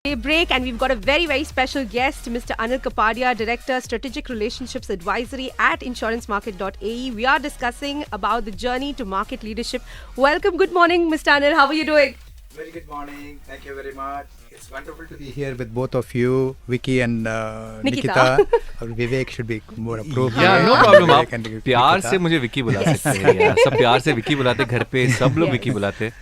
Break, and we've got a very special guest, Mr. Anil Kapadiya, Director, Strategic Relationships Advisory at InsuranceMarket.ae. We are discussing about the journey to market leadership. Welcome, good morning, Mr. Anil. How are you doing? Very good morning. Thank you very much. It's wonderful to be here with both of you, Vicky and Nikhita. Or Vivek should be more appropriate. Yeah, no problem. आप प्यार से मुझे विकी बुला सकते हैं यार. सब प्यार से विकी बुलाते घर पे, सब लोग विकी बुलाते.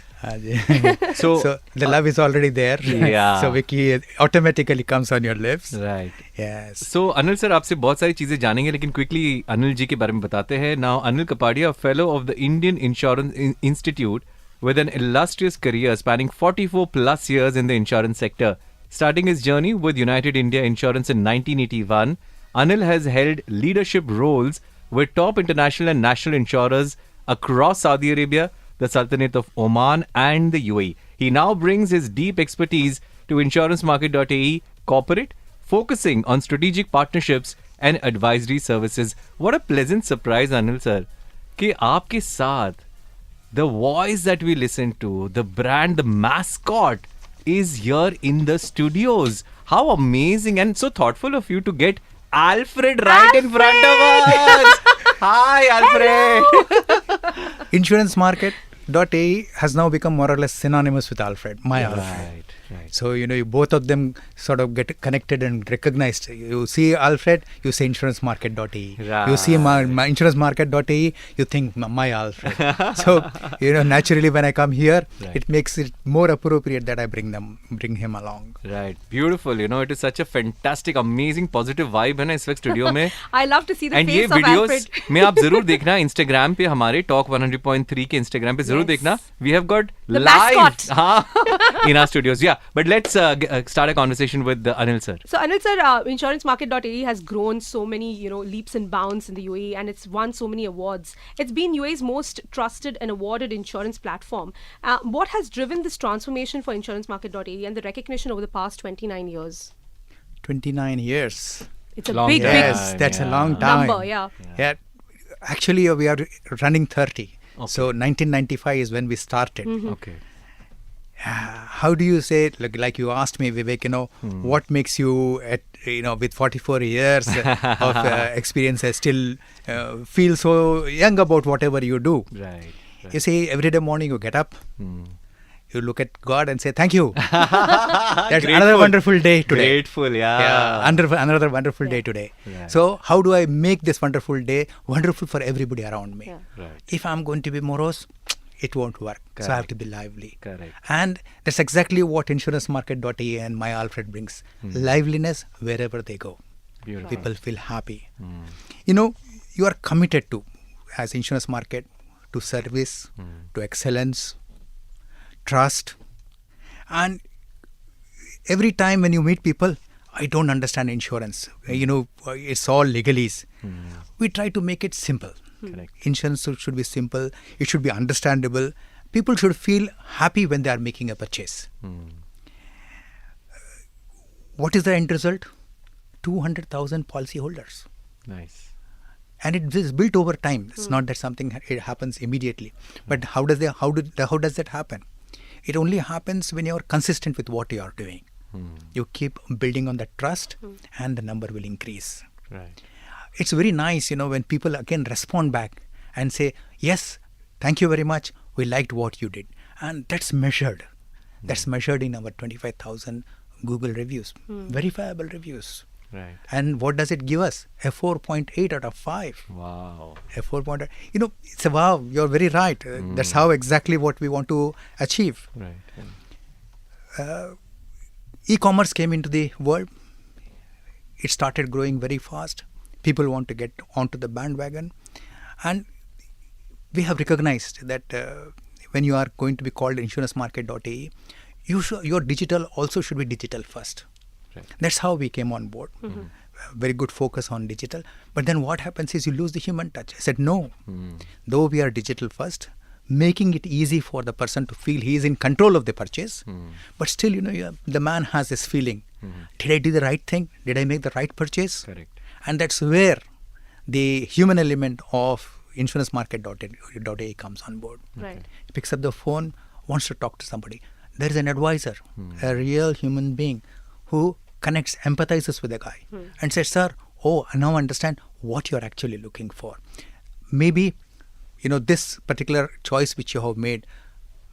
So the love is already there. Yeah. So Vicky automatically comes on your lips. Right. Yes. So Anil sir, आपसे बहुत सारी चीजें जानेंगे, लेकिन quickly अनिल जी के बारे में बताते हैं. Now Anil Kapadiya, fellow of the Indian Insurance Institute, with an illustrious career spanning 44 plus years in the insurance sector. Starting his journey with United India Insurance in 1981, Anil has held leadership roles with top international and national insurers across Saudi Arabia, the Sultanate of Oman and the UAE. He now brings his deep expertise to InsuranceMarket.ae corporate, focusing on strategic partnerships and advisory services. What a pleasant surprise, Anil sir, कि आपके साथ the voice that we listen to, the brand, the mascot is here in the studios. How amazing and so thoughtful of you to get Alfred right in front of us. Hi, Alfred. InsuranceMarket.ae has now become more or less synonymous with Alfred, my Alfred. Right. So, you both of them sort of get connected and recognized. You see Alfred, you say InsuranceMarket.ae. Right. You see my InsuranceMarket.ae, you think my Alfred. So, naturally when I come here, Right. it makes it more appropriate that I bring him along. Right. Beautiful. It is such a fantastic, amazing, positive vibe है ना इस वक्त studio में. I love to see the And ये face of videos Alfred. में आप जरूर देखना Instagram पे हमारे Talk 100.3 के Instagram पे जरूर Yes. देखना. We have got The live mascot. हाँ, in our studios. Yeah. But let's start a conversation with Anil sir. So, Anil sir, InsuranceMarket.ae has grown so many, leaps and bounds in the UAE, and it's won so many awards. It's been UAE's most trusted and awarded insurance platform. What has driven this transformation for InsuranceMarket.ae and the recognition over the past 29 years? 29 years. It's a Long big, time. big Yes, that's a long time. number, yeah. Yeah. Actually, we are running 30. Okay. So 1995 is when we started. Okay. How do you say, like you asked me, Vivek, what makes you, with 44 years of experience, still feel so young about whatever you do? Right. You see, every day morning you get up, you look at God and say, thank you. That's Grateful. another wonderful day today. Grateful, yeah. Another wonderful day today. Right. So how do I make this wonderful day wonderful for everybody around me? Yeah. Right. If I'm going to be morose, it won't work. So I have Correct. to be lively. Correct. And that's exactly what InsuranceMarket.ae and my Alfred brings. Liveliness wherever they go. Beautiful. People feel happy. You are committed to, as Insurance Market, to service, to excellence, trust. And every time when you meet people, I don't understand insurance. It's all legalese. We try to make it simple. Correct. Insurance should be simple. It should be understandable. People should feel happy when they are making a purchase. What is the end result? 200,000 policyholders. Nice. And it is built over time. It's not that something it happens immediately. But how does that happen? It only happens when you are consistent with what you are doing. You keep building on that trust, and the number will increase. Right. It's very nice, when people again respond back and say, yes, thank you very much. We liked what you did. And that's measured. That's measured in our 25,000 Google reviews, verifiable reviews. Right. And what does it give us? A 4.8 out of 5. Wow. A 4.8. It's a wow. You're very right. That's how exactly what we want to achieve. Right. E-commerce came into the world. It started growing very fast. People want to get onto the bandwagon. And we have recognized that when you are going to be called InsuranceMarket.ae, your digital also should be digital first. Right. That's how we came on board. Very good focus on digital. But then what happens is you lose the human touch. I said, no. Though we are digital first, making it easy for the person to feel he is in control of the purchase. But still, the man has this feeling. Did I do the right thing? Did I make the right purchase? Correct. And that's where the human element of InsuranceMarket.ae comes on board. Right. He picks up the phone, wants to talk to somebody. there is an advisor, a real human being who connects, empathizes with the guy and says, sir, oh, I now understand what you're actually looking for. Maybe, this particular choice which you have made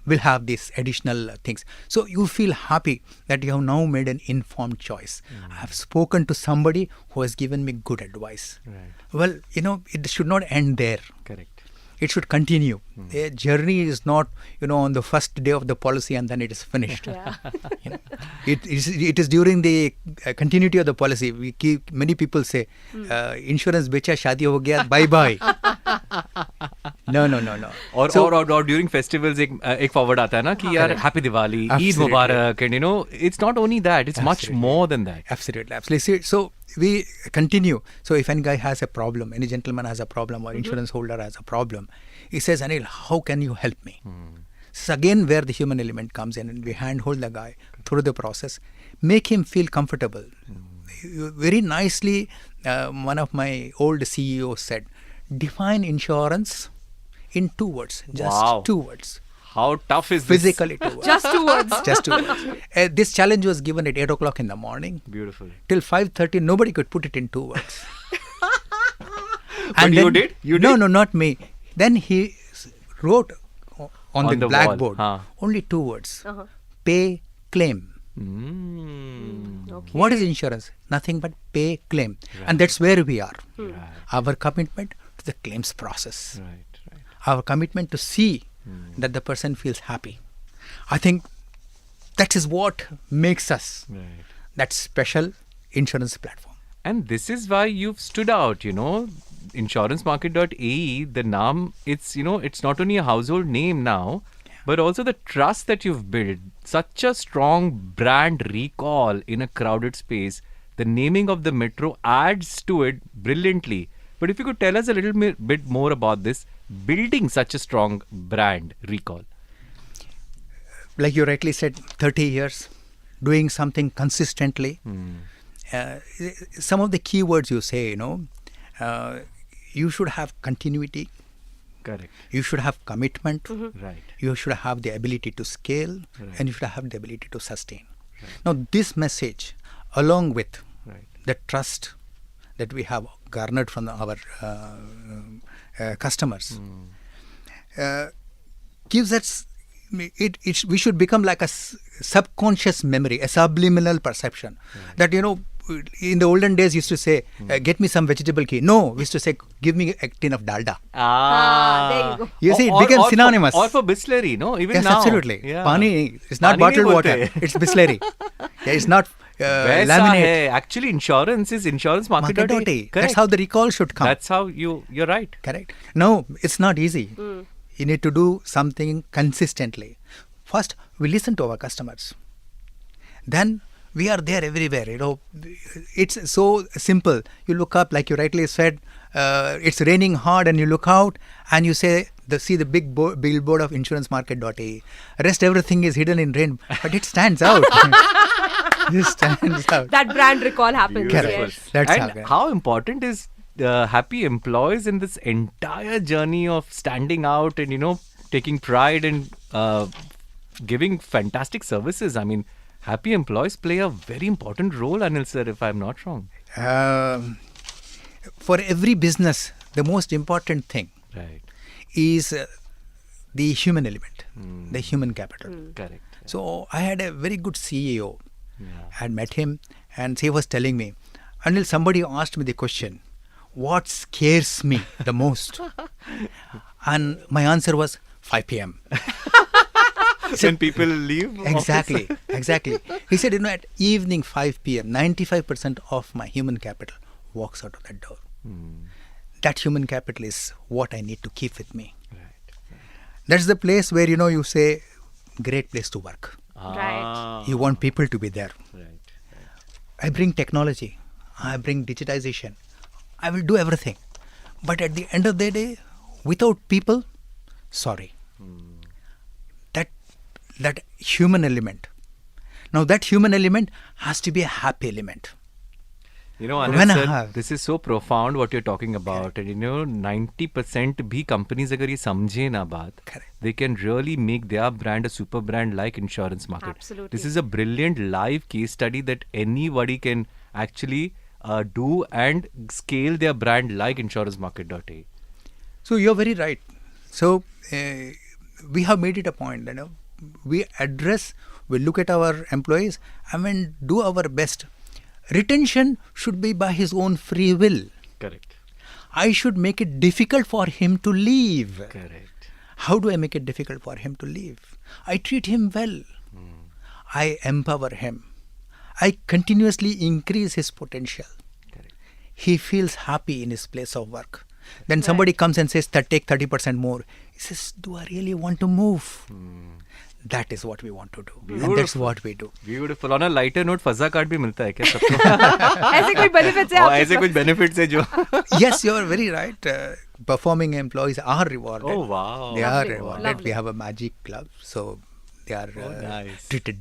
will have these additional things. So you feel happy that you have now made an informed choice. I have spoken to somebody who has given me good advice. Right. Well, it should not end there. Correct. It should continue. A journey is not, on the first day of the policy and then it is finished. Yeah. It is during the continuity of the policy. Many people say, insurance becha, shadi ho gaya, bye bye. No. और during festivals एक forward आता है ना कि यार happy Diwali, Eid Mubarak, and it's not only that, it's much more than that. Absolutely. So we continue. So if any guy has a problem, any gentleman has a problem or insurance holder has a problem, he says, Anil, how can you help me? This is again where the human element comes in, and we handhold the guy through the process, make him feel comfortable. Very nicely, one of my old CEOs said, define insurance in 2 words. Just 2 words. How tough is Physically this? 2 words. Just 2 words. Just 2 words. This challenge was given at 8 o'clock in the morning. Beautiful. Till 5:30, nobody could put it in 2 words. But you did? No, not me. Then he wrote on the blackboard only 2 words. Pay, claim. Okay. What is insurance? Nothing but pay, claim. Right. And that's where we are. Right. Our commitment to the claims process. Right. Our commitment to see that the person feels happy. I think that is what makes us that special insurance platform. And this is why you've stood out, InsuranceMarket.ae, the name, it's not only a household name now, but also the trust that you've built. Such a strong brand recall in a crowded space. The naming of the metro adds to it brilliantly. But if you could tell us a little bit more about this, building such a strong brand recall. Like you rightly said, 30 years, doing something consistently. Some of the key words you say, you should have continuity. Correct. You should have commitment. Right. You should have the ability to scale, and you should have the ability to sustain. Right. Now, this message, along with Right. the trust that we have garnered from our customers, gives us, we should become like a subconscious memory, a subliminal perception. That, in the olden days used to say, get me some vegetable ghee. No, we used to say, give me a tin of dalda. There you go. You see, it became synonymous. Or for Bisleri, no? Even yes, now. absolutely. Yeah. Pani, it's not bottled water. It's Bisleri. It's not laminate. Actually, insurance is InsuranceMarket.ae. That's how the recall should come. That's how you're right. Correct. No, it's not easy. You need to do something consistently. First, we listen to our customers. Then we are there everywhere. It's so simple. You look up, like you rightly said, it's raining hard, and you look out and you say, see the big billboard of InsuranceMarket.ae. Rest everything is hidden in rain, but it stands out. It stands out. That brand recall happens. Correct. Yes. That's how important is happy employees in this entire journey of standing out and taking pride and giving fantastic services? I mean, happy employees play a very important role, Anil sir, if I'm not wrong. For every business, the most important thing is the human element, the human capital. Correct. So I had a very good CEO. I had met him, and he was telling me, Anil, somebody asked me the question, what scares me the most? And my answer was 5 p.m. When people leave? Exactly. He said, at evening 5 p.m., 95% of my human capital walks out of that door. That human capital is what I need to keep with me. Right. That's the place where, you say, great place to work. Right. You want people to be there. Right. I bring technology. I bring digitization. I will do everything. But at the end of the day, without people, sorry. That human element. Now that human element has to be a happy element. You know, Anil When I sir, have- this is so profound what you're talking about. And you know, 90% भी companies अगर ये समझे ना बात, Correct. they can really make their brand a super brand like insurance market. Absolutely. This is a brilliant live case study that anybody can actually do and scale their brand like InsuranceMarket.ae. So you're very right. So we have made it a point, we look at our employees and do our best. Retention should be by his own free will. Correct. I should make it difficult for him to leave. Correct. How do I make it difficult for him to leave? I treat him well. I empower him. I continuously increase his potential. Correct. He feels happy in his place of work. Then somebody comes and says, take 30% more. He says, do I really want to move? That is what we want to do. And that's what we do. Beautiful. On a lighter note, फजा card भी मिलता है क्या सबको? ऐसे कोई benefits है और आपके ऐसे पास? कुछ benefits है जो? Yes, you are very right. Performing employees are rewarded. Oh, wow. They Lovely. are rewarded. Lovely. We have a magic club. So they are nice. treated,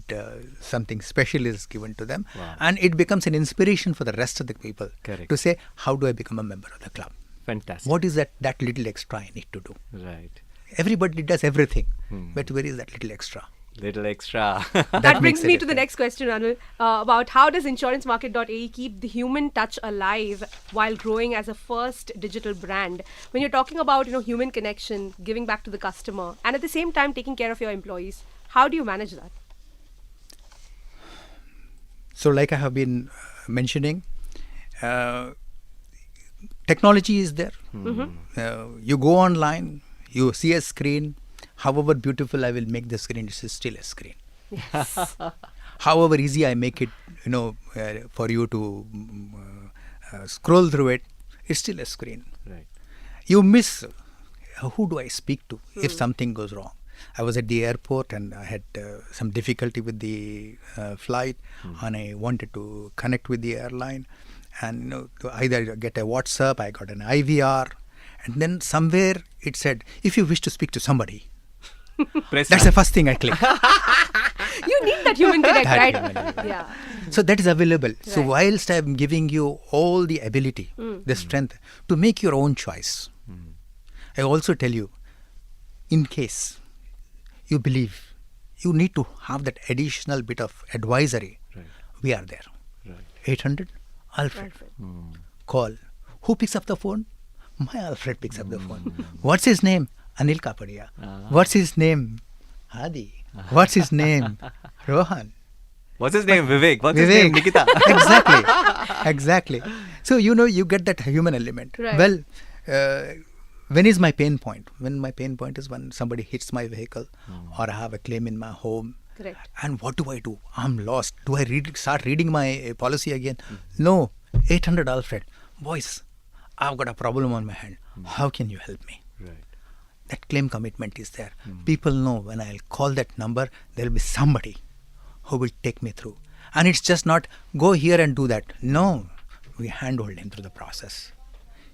something special is given to them. Wow. And it becomes an inspiration for the rest of the people Correct. to say, how do I become a member of the club? Fantastic. What is that little extra I need to do? Right. Everybody does everything. But where is that little extra? Little extra. That brings makes a me to the difference. next question, Anil, about how does InsuranceMarket.ae keep the human touch alive while growing as a first digital brand? When you're talking about human connection, giving back to the customer, and at the same time taking care of your employees, how do you manage that? So like I have been mentioning, technology is there. You go online, you see a screen. However beautiful I will make the screen, it is still a screen. Yes. However easy I make it, for you to scroll through it, it's still a screen. Right. You miss who do I speak to if something goes wrong. I was at the airport and I had some difficulty with the flight and I wanted to connect with the airline and to either get a WhatsApp, I got an IVR, and then somewhere it said, if you wish to speak to somebody, Press that's the first thing I click. You need that human connect, That right? human element. Yeah. So that is available. So Right. whilst I am giving you all the ability, the strength to make your own choice, I also tell you, in case you believe you need to have that additional bit of advisory, Right. we are there. Right. 800 Alfred. Alfred. Call. Who picks up the phone? My Alfred picks up the phone. What's his name? Anil Kapadiya. What's his name? Hadi. What's his name? Rohan. What's his name? Vivek. What's his Vivek. name? Nikhita. Exactly. So, you get that human element. Right. Well, when is my pain point? When my pain point is when somebody hits my vehicle or I have a claim in my home. Correct. And what do I do? I'm lost. Do I start reading my policy again? No. 800 Alfred. Boys, I've got a problem on my hand. How can you help me? Right. That claim commitment is there. People know when I'll call that number, there'll be somebody who will take me through. And it's just not go here and do that. No, we handhold him through the process.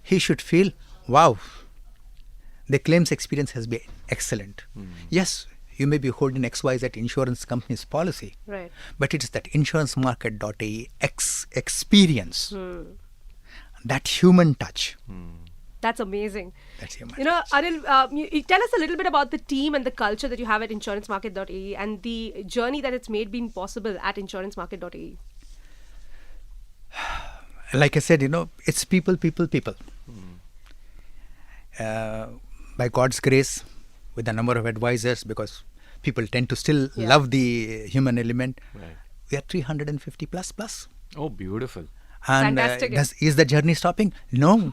He should feel, wow, the claims experience has been excellent. Yes, you may be holding XYZ insurance company's policy, Right. but it's that InsuranceMarket.ae experience, that human touch. That's amazing. That's human Anil, you tell us a little bit about the team and the culture that you have at InsuranceMarket.ae and the journey that it's made being possible at InsuranceMarket.ae. Like I said, it's people. By God's grace, with the number of advisors, because people tend to still love the human element, Right. we are 350 plus. Oh, beautiful. And Fantastic. is the journey stopping? No.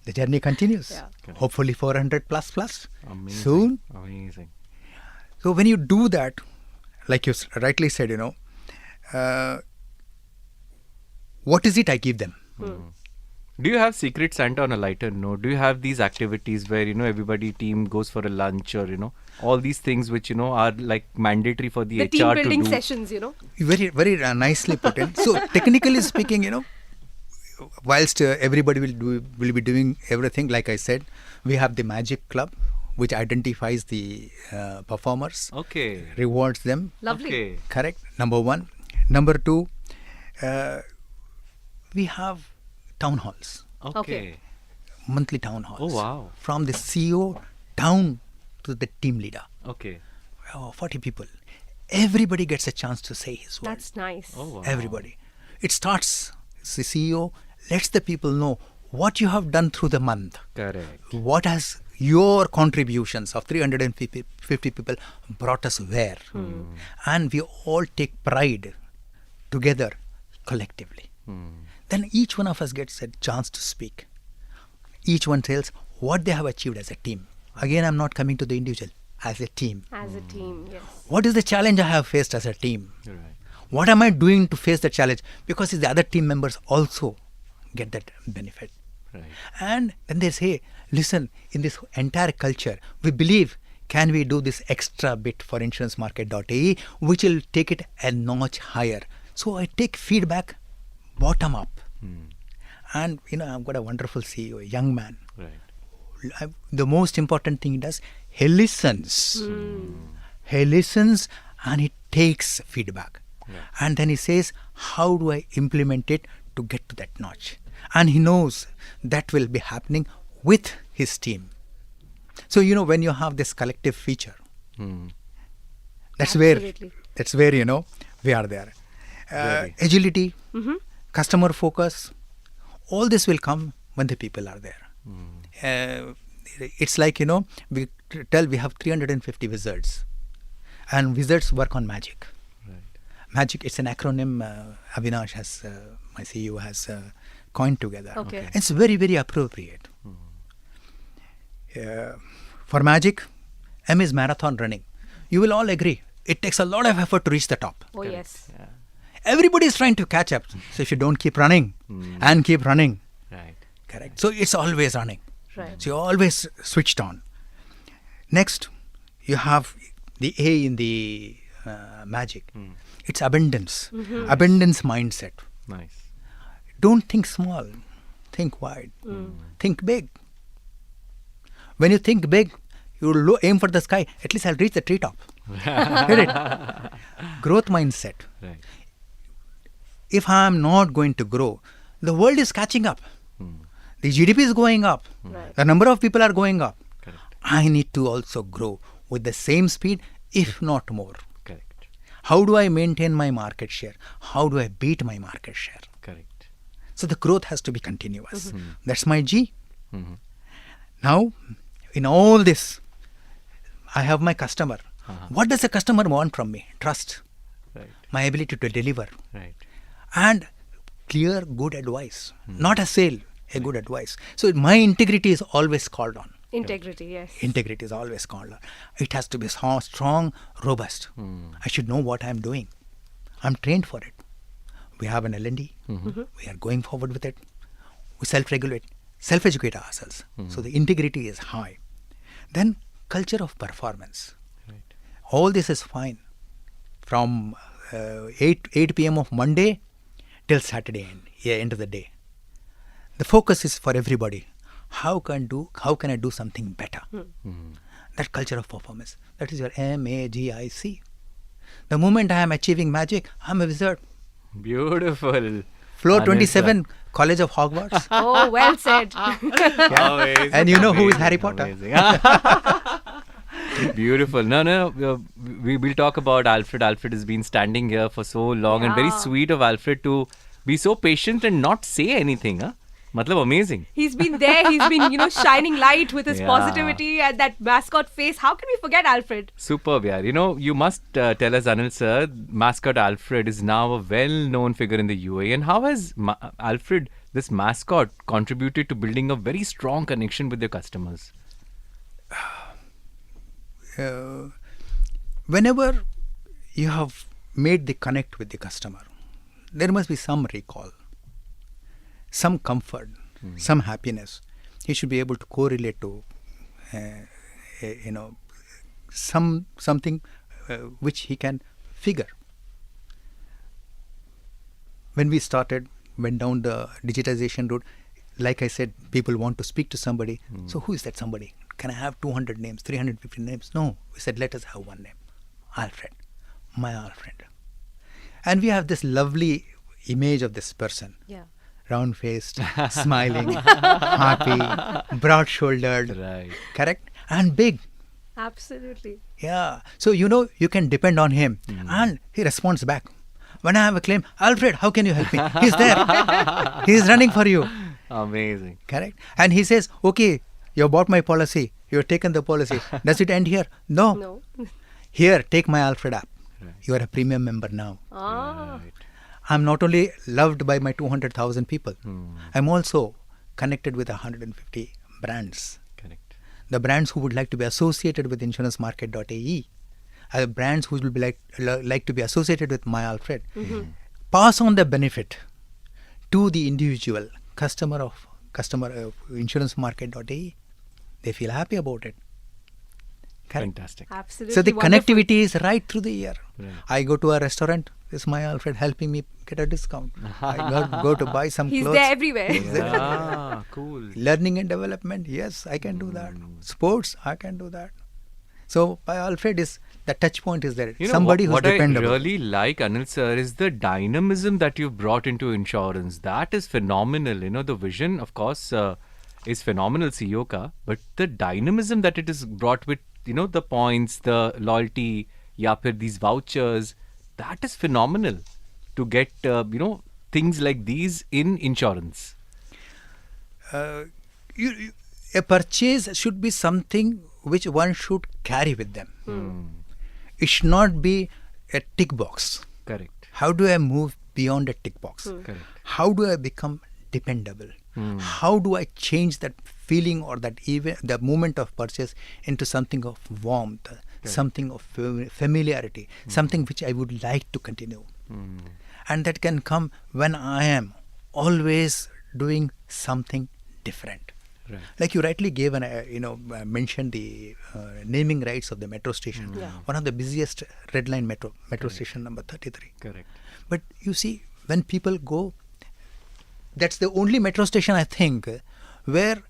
The journey continues. Yeah. Correct. Hopefully 400 plus Amazing. soon. Amazing. So when you do that, like you rightly said, what is it I give them? Do you have Secret Santa on a lighter note? Do you have these activities where, everybody team goes for a lunch or, all these things which, are like mandatory for the The HR team to building do? sessions, Very, very nicely put in. So technically speaking, whilst everybody will be doing everything, like I said, we have the Magic Club, which identifies the performers, Okay. rewards them. Lovely. Okay. Correct. Number one. Number two, we have town halls, Okay. monthly town halls. Oh, wow. From the CEO down to the team leader. Okay. 40 people. Everybody gets a chance to say his word. That's nice. Oh, wow. Everybody. It starts, the CEO lets the people know what you have done through the month. Correct. What has your contributions of 350 people brought us where? And we all take pride together collectively. Then each one of us gets a chance to speak. Each one tells what they have achieved as a team. Again, I'm not coming to the individual, as a team. As a team, yes. What is the challenge I have faced as a team? Right. What am I doing to face the challenge? Because the other team members also get that benefit. Right. And then they say, listen, in this entire culture, we believe, can we do this extra bit for InsuranceMarket.ae, which will take it a notch higher. So I take feedback bottom up. And, I've got a wonderful CEO, a young man. Right. The most important thing he does, he listens. He listens and he takes feedback. Yeah. And then he says, how do I implement it to get to that notch? And he knows that will be happening with his team. So, when you have this collective feature, that's Absolutely. where, we are there. Really. Agility, customer focus, all this will come when the people are there. It's like, we tell we have 350 wizards, and wizards work on magic. Right. Magic, it's an acronym Avinash has, my CEO has coined together. Okay. It's very, very appropriate. For magic, M is marathon running. You will all agree, it takes a lot of effort to reach the top. Oh, yes. Yeah. Everybody is trying to catch up. So if you don't keep running and keep running, Right. correct. So it's always running. Right. So you're always switched on. Next, you have the A in the magic. It's abundance. Abundance mindset. Nice. Don't think small. Think wide. Think big. When you think big, you aim for the sky. At least I'll reach the treetop. Get it? Growth mindset. Right. If I'm not going to grow, the world is catching up. The GDP is going up. Right. The number of people are going up. Correct. I need to also grow with the same speed, if not more. Correct. How do I maintain my market share? How do I beat my market share? Correct. So the growth has to be continuous. That's my G. Mhm. Now, in all this, I have my customer. What does the customer want from me? Trust, Right. my ability to deliver, Right. and clear, good advice. Not a sale, a good advice. So my integrity is always called on. Integrity, yes. Integrity is always called on. It has to be strong, robust. I should know what I'm doing. I'm trained for it. We have an L&D. We are going forward with it. We self-regulate, self-educate ourselves. So the integrity is high. Then culture of performance. Right. All this is fine. From 8 p.m. of Monday till Saturday end of the day. The focus is for everybody. How can I do something better? That culture of performance. That is your MAGIC. The moment I am achieving magic, I'm a wizard. Beautiful. Floor Anil, 27, College of Hogwarts. Oh, well said. Amazing. And you know who is Amazing. Harry Potter. Amazing. Beautiful. No. We will talk about Alfred. Alfred has been standing here for so long, and very Yeah. sweet of Alfred to be so patient and not say anything. Huh? Matlab, amazing. He's been there. He's been, shining light with his Yeah. positivity and that mascot face. How can we forget Alfred? Superb, yeah. You must tell us, Anil sir, mascot Alfred is now a well-known figure in the UAE. And how has Alfred, this mascot, contributed to building a very strong connection with your customers? Whenever you have made the connect with the customer, there must be some recall, some comfort, some happiness. He should be able to correlate to, something which he can figure. When we went down the digitization route, like I said, people want to speak to somebody. So who is that somebody? Can I have 200 names, 350 names? No. We said, let us have one name. Alfred. My Alfred. And we have this lovely image of this person. Yeah. round-faced, smiling, happy, broad-shouldered, Right. correct, and big. Absolutely. Yeah. So you can depend on him, and he responds back. When I have a claim, Alfred, how can you help me? He's there. He's running for you. Amazing. Correct. And he says, okay, you bought my policy. You've taken the policy. Does it end here? No. No. Here, take my Alfred app. Right. You are a premium member now. Ah. Right. I'm not only loved by my 200,000 people, Hmm. I'm also connected with 150 brands. Correct. The brands who would like to be associated with InsuranceMarket.ae, brands who will be like to be associated with my Alfred, pass on the benefit to the individual customer of InsuranceMarket.ae. They feel happy about it. Correct. Fantastic. Absolutely. So the wonderful. connectivity is right through the year. Right. I go to a restaurant, is my Alfred helping me get a discount. I go to buy some He's clothes. there everywhere. Ah, cool. Learning and development, yes, I can do that. Sports, I can do that. So my Alfred is, the touch point is there. You know, Somebody what who's I dependable. really like, Anil sir, is the dynamism that you've brought into insurance. That is phenomenal. You know, the vision, of course, is phenomenal, CEO ka, but the dynamism that it is brought with, the points, the loyalty, ya phir these vouchers, that is phenomenal to get, things like these in insurance. A purchase should be something which one should carry with them. It should not be a tick box. Correct. How do I move beyond a tick box? Correct. How do I become dependable? How do I change that feeling or that the moment of purchase into something of warmth, something of familiarity, something which I would like to continue? And that can come when I am always doing something different. Right. Like you rightly gave mentioned the naming rights of the metro station. Yeah. One of the busiest red line metro station number 33. Correct. But you see, when people go, that's the only metro station, I think, where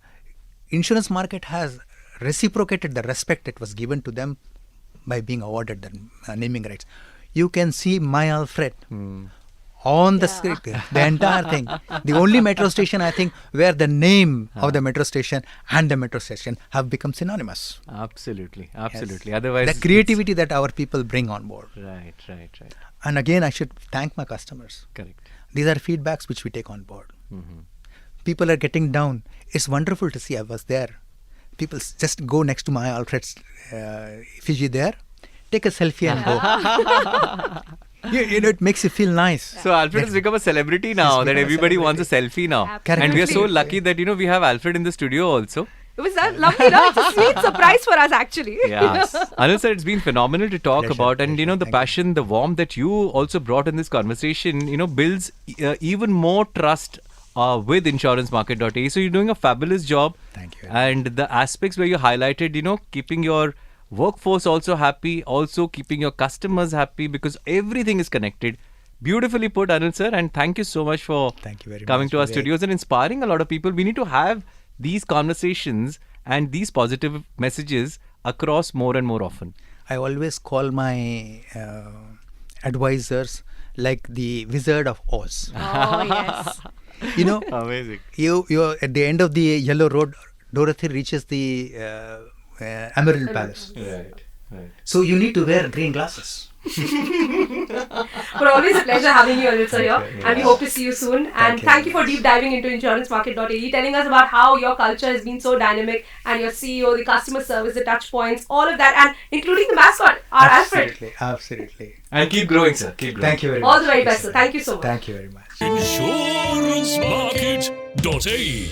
insurance market has reciprocated the respect that was given to them by being awarded the naming rights. You can see my Alfred on the script, the entire thing. The only metro station, I think, where the name of the metro station and the metro station have become synonymous. Absolutely. Yes. Absolutely. Otherwise, the creativity that our people bring on board. Right. And again, I should thank my customers. Correct. These are feedbacks which we take on board. People are getting down. It's wonderful to see. I was there. People just go next to my Alfred's effigy there, take a selfie and go. It makes you feel nice. So Alfred has become a celebrity now, that become a everybody wants a celebrity. selfie now. Absolutely. And we are so lucky that, we have Alfred in the studio also. It was that lovely, no? It's a sweet surprise for us, actually. Yes. Anil sir, it's been phenomenal to talk Pleasure, about. And, pleasure. the Thank passion, the warmth that you also brought in this conversation, builds even more trust with InsuranceMarket.ae. So you're doing a fabulous job. Thank you. And the aspects where you highlighted, keeping your workforce also happy, also keeping your customers happy, because everything is connected. Beautifully put, Anil sir, and thank you so much for Thank you very coming much, to our Vivek. studios and inspiring a lot of people. We need to have these conversations and these positive messages across more and more often. I always call my advisors like the Wizard of Oz. Oh, yes. Amazing. You at the end of the yellow road, Dorothy reaches the Emerald Palace. Right. So you need to wear green glasses. But always a pleasure having you, Anil sir, here. And we hope to see you soon. And thank you for deep diving into InsuranceMarket.ae, telling us about how your culture has been so dynamic, and your CEO, the customer service, the touch points, all of that, and including the mascot, our Alfred. Absolutely. And keep growing, sir. Keep growing. Thank you very much. All the very best, sir. Thank you so much. Thank you very much. InsuranceMarket.ae